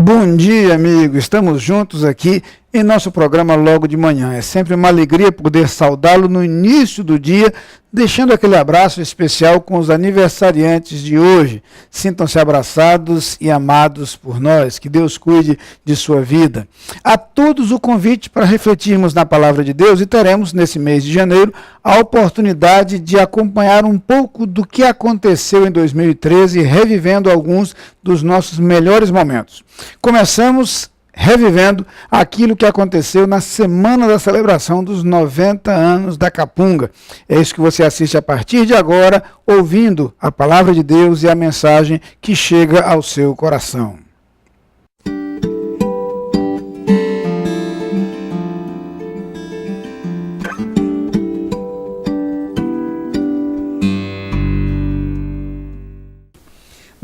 Bom dia, amigo. Estamos juntos aqui em nosso programa logo de manhã. É sempre uma alegria poder saudá-lo no início do dia, deixando aquele abraço especial com os aniversariantes de hoje. Sintam-se abraçados e amados por nós. Que Deus cuide de sua vida. A todos o convite para refletirmos na palavra de Deus e teremos nesse mês de janeiro a oportunidade de acompanhar um pouco do que aconteceu em 2013, revivendo alguns dos nossos melhores momentos. Começamos revivendo aquilo que aconteceu na semana da celebração dos 90 anos da Capunga. É isso que você assiste a partir de agora, ouvindo a palavra de Deus e a mensagem que chega ao seu coração.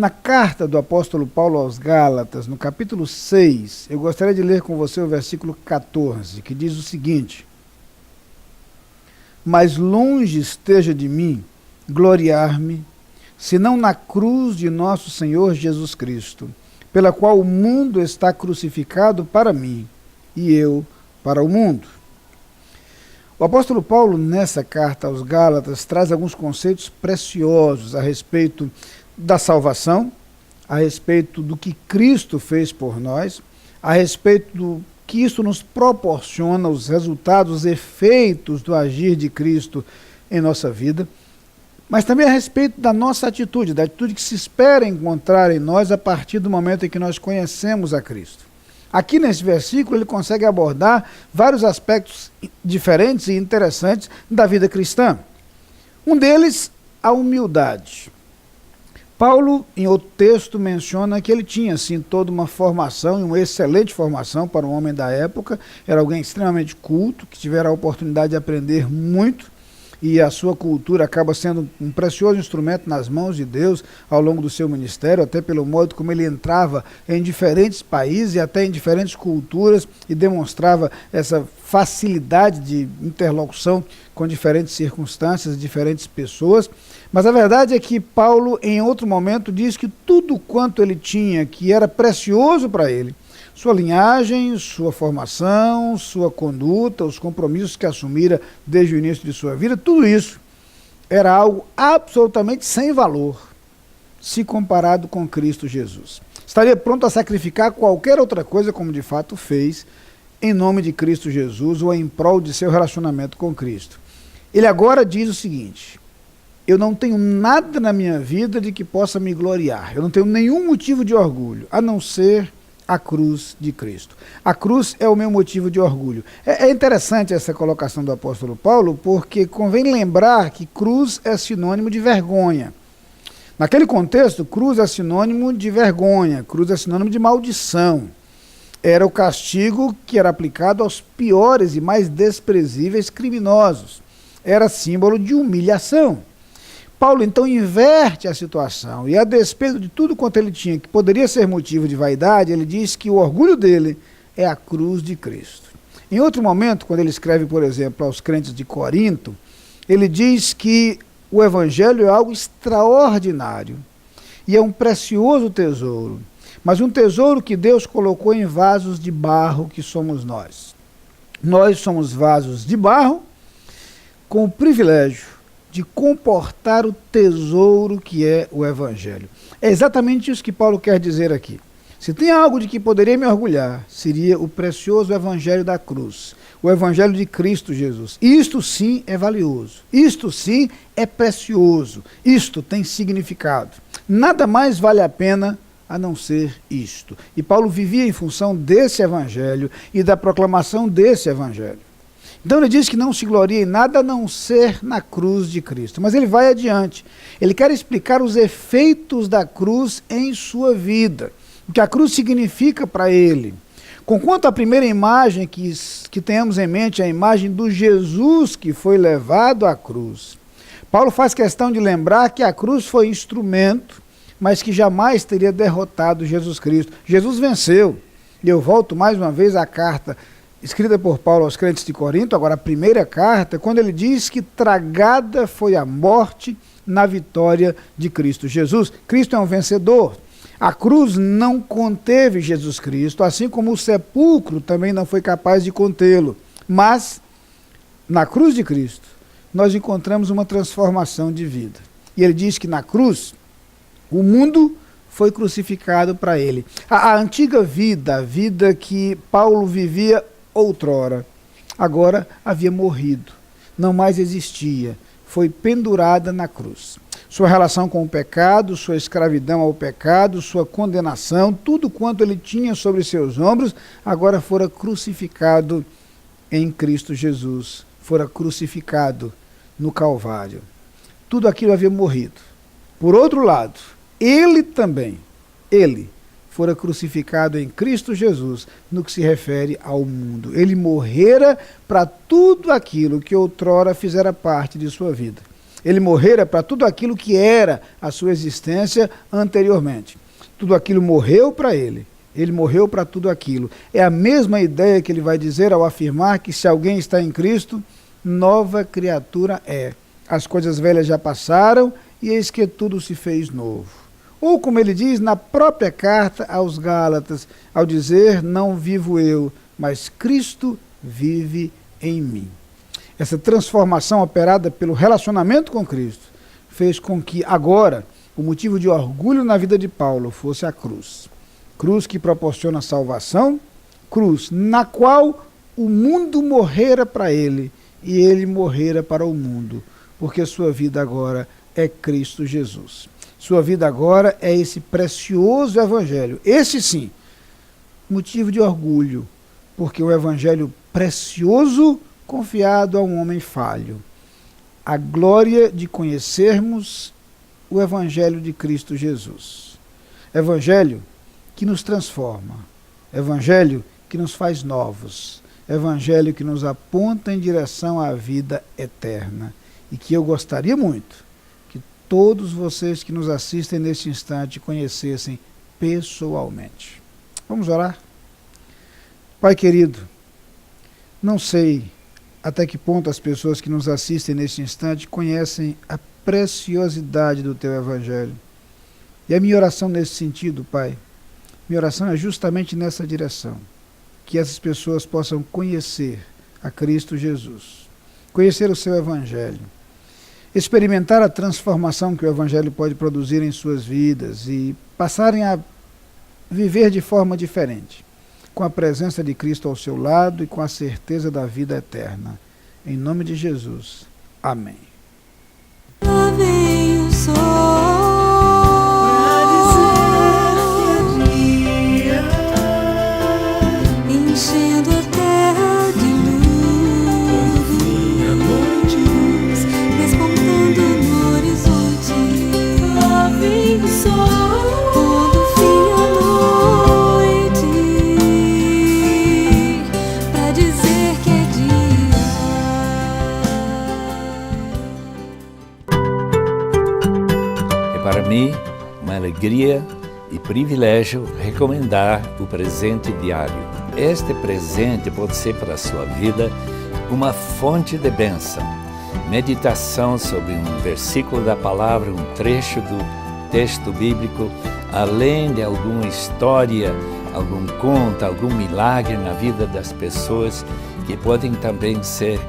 Na carta do apóstolo Paulo aos Gálatas, no capítulo 6, eu gostaria de ler com você o versículo 14, que diz o seguinte: Mas longe esteja de mim gloriar-me, senão na cruz de nosso Senhor Jesus Cristo, pela qual o mundo está crucificado para mim, e eu para o mundo. O apóstolo Paulo, nessa carta aos Gálatas, traz alguns conceitos preciosos a respeito da salvação, a respeito do que Cristo fez por nós, a respeito do que isso nos proporciona, os resultados, os efeitos do agir de Cristo em nossa vida, mas também a respeito da nossa atitude, da atitude que se espera encontrar em nós a partir do momento em que nós conhecemos a Cristo. Aqui nesse versículo ele consegue abordar vários aspectos diferentes e interessantes da vida cristã. Um deles, a humildade. Paulo, em outro texto, menciona que ele tinha, sim, toda uma formação, e uma excelente formação para um homem da época. Era alguém extremamente culto, que tivera a oportunidade de aprender muito, e a sua cultura acaba sendo um precioso instrumento nas mãos de Deus ao longo do seu ministério, até pelo modo como ele entrava em diferentes países e até em diferentes culturas e demonstrava essa facilidade de interlocução com diferentes circunstâncias, diferentes pessoas. Mas a verdade é que Paulo, em outro momento, diz que tudo quanto ele tinha, que era precioso para ele, sua linhagem, sua formação, sua conduta, os compromissos que assumira desde o início de sua vida, tudo isso era algo absolutamente sem valor, se comparado com Cristo Jesus. Estaria pronto a sacrificar qualquer outra coisa, como de fato fez, em nome de Cristo Jesus ou em prol de seu relacionamento com Cristo. Ele agora diz o seguinte: eu não tenho nada na minha vida de que possa me gloriar, eu não tenho nenhum motivo de orgulho, a não ser a cruz de Cristo. A cruz é o meu motivo de orgulho. É interessante essa colocação do apóstolo Paulo, porque convém lembrar que cruz é sinônimo de vergonha. Naquele contexto, cruz é sinônimo de vergonha, cruz é sinônimo de maldição. Era o castigo que era aplicado aos piores e mais desprezíveis criminosos. Era símbolo de humilhação. Paulo então inverte a situação e, a despeito de tudo quanto ele tinha que poderia ser motivo de vaidade, ele diz que o orgulho dele é a cruz de Cristo. Em outro momento, quando ele escreve, por exemplo, aos crentes de Corinto, ele diz que o evangelho é algo extraordinário e é um precioso tesouro, mas um tesouro que Deus colocou em vasos de barro, que somos nós. Nós somos vasos de barro com o privilégio de comportar o tesouro que é o evangelho. É exatamente isso que Paulo quer dizer aqui. Se tem algo de que poderia me orgulhar, seria o precioso evangelho da cruz, o evangelho de Cristo Jesus. Isto sim é valioso, isto sim é precioso, isto tem significado. Nada mais vale a pena a não ser isto. E Paulo vivia em função desse evangelho e da proclamação desse evangelho. Então ele diz que não se gloria em nada a não ser na cruz de Cristo. Mas ele vai adiante. Ele quer explicar os efeitos da cruz em sua vida. O que a cruz significa para ele. Conquanto a primeira imagem que tenhamos em mente é a imagem do Jesus que foi levado à cruz. Paulo faz questão de lembrar que a cruz foi instrumento, mas que jamais teria derrotado Jesus Cristo. Jesus venceu. E eu volto mais uma vez à carta escrita por Paulo aos crentes de Corinto, agora a primeira carta, quando ele diz que tragada foi a morte na vitória de Cristo Jesus. Cristo é um vencedor. A cruz não conteve Jesus Cristo, assim como o sepulcro também não foi capaz de contê-lo. Mas, na cruz de Cristo, nós encontramos uma transformação de vida. E ele diz que na cruz, o mundo foi crucificado para ele. A antiga vida, a vida que Paulo vivia outrora, agora havia morrido, não mais existia, foi pendurada na cruz. Sua relação com o pecado, sua escravidão ao pecado, sua condenação, tudo quanto ele tinha sobre seus ombros, agora fora crucificado em Cristo Jesus, fora crucificado no Calvário. Tudo aquilo havia morrido. Por outro lado, ele também, ele fora crucificado em Cristo Jesus, no que se refere ao mundo. Ele morrera para tudo aquilo que outrora fizera parte de sua vida. Ele morrera para tudo aquilo que era a sua existência anteriormente. Tudo aquilo morreu para ele. Ele morreu para tudo aquilo. É a mesma ideia que ele vai dizer ao afirmar que se alguém está em Cristo, nova criatura é. As coisas velhas já passaram e eis que tudo se fez novo. Ou como ele diz na própria carta aos Gálatas, ao dizer, não vivo eu, mas Cristo vive em mim. Essa transformação operada pelo relacionamento com Cristo fez com que agora o motivo de orgulho na vida de Paulo fosse a cruz. Cruz que proporciona salvação, cruz na qual o mundo morrera para ele e ele morrera para o mundo, porque sua vida agora é Cristo Jesus. Sua vida agora é esse precioso evangelho. Esse sim, motivo de orgulho, porque o evangelho precioso confiado a um homem falho. A glória de conhecermos o evangelho de Cristo Jesus. Evangelho que nos transforma. Evangelho que nos faz novos. Evangelho que nos aponta em direção à vida eterna. E que eu gostaria muito que todos vocês que nos assistem neste instante conhecessem pessoalmente. Vamos orar? Pai querido, não sei até que ponto as pessoas que nos assistem neste instante conhecem a preciosidade do Teu Evangelho. E a minha oração nesse sentido, Pai, minha oração é justamente nessa direção, que essas pessoas possam conhecer a Cristo Jesus, conhecer o Seu Evangelho, experimentar a transformação que o Evangelho pode produzir em suas vidas e passarem a viver de forma diferente, com a presença de Cristo ao seu lado e com a certeza da vida eterna. Em nome de Jesus. Amém. Lá vem o sol pra dizer que é dia, enchendo a terra de luz, a noite despontando no horizonte. Lá vem o sol. Para mim, uma alegria e privilégio recomendar o presente diário. Este presente pode ser para a sua vida uma fonte de bênção. Meditação sobre um versículo da palavra, um trecho do texto bíblico, além de alguma história, algum conto, algum milagre na vida das pessoas, que podem também ser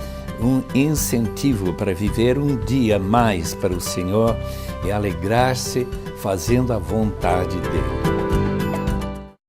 um incentivo para viver um dia mais para o Senhor e alegrar-se fazendo a vontade dele.